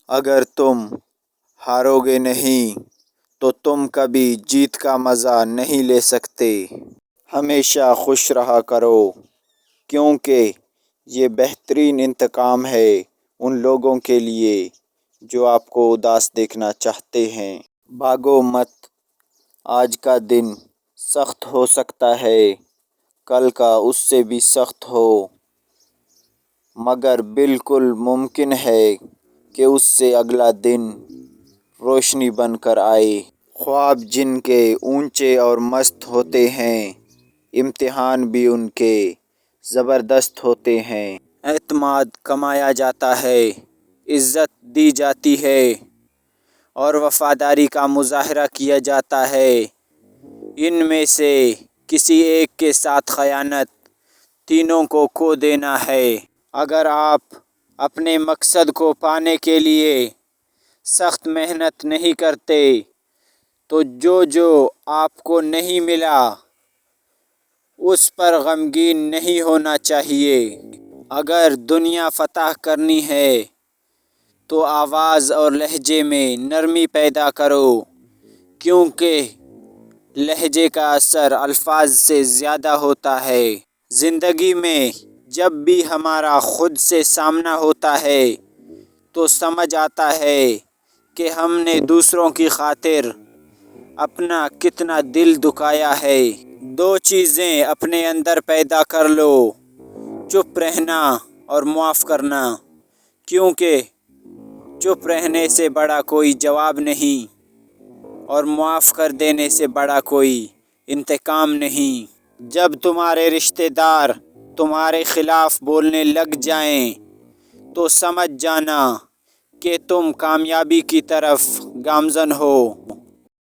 اگر تم ہارو گے نہیں تو تم کبھی جیت کا مزہ نہیں لے سکتے۔ ہمیشہ خوش رہا کرو، کیونکہ یہ بہترین انتقام ہے ان لوگوں کے لیے جو آپ کو اداس دیکھنا چاہتے ہیں۔ بھاگو مت، آج کا دن سخت ہو سکتا ہے، کل کا اس سے بھی سخت ہو، مگر بالکل ممکن ہے کہ اس سے اگلا دن روشنی بن کر آئے۔ خواب جن کے اونچے اور مست ہوتے ہیں، امتحان بھی ان کے زبردست ہوتے ہیں۔ اعتماد کمایا جاتا ہے، عزت دی جاتی ہے اور وفاداری کا مظاہرہ کیا جاتا ہے۔ ان میں سے کسی ایک کے ساتھ خیانت تینوں کو کھو دینا ہے۔ اگر آپ اپنے مقصد کو پانے کے لیے سخت محنت نہیں کرتے تو جو آپ کو نہیں ملا اس پر غمگین نہیں ہونا چاہیے۔ اگر دنیا فتح کرنی ہے تو آواز اور لہجے میں نرمی پیدا کرو، کیونکہ لہجے کا اثر الفاظ سے زیادہ ہوتا ہے۔ زندگی میں جب بھی ہمارا خود سے سامنا ہوتا ہے تو سمجھ آتا ہے کہ ہم نے دوسروں کی خاطر اپنا کتنا دل دکھایا ہے۔ دو چیزیں اپنے اندر پیدا کر لو، چپ رہنا اور معاف کرنا، کیونکہ چپ رہنے سے بڑا کوئی جواب نہیں اور معاف کر دینے سے بڑا کوئی انتقام نہیں۔ جب تمہارے رشتہ دار تمہارے خلاف بولنے لگ جائیں تو سمجھ جانا کہ تم کامیابی کی طرف گامزن ہو۔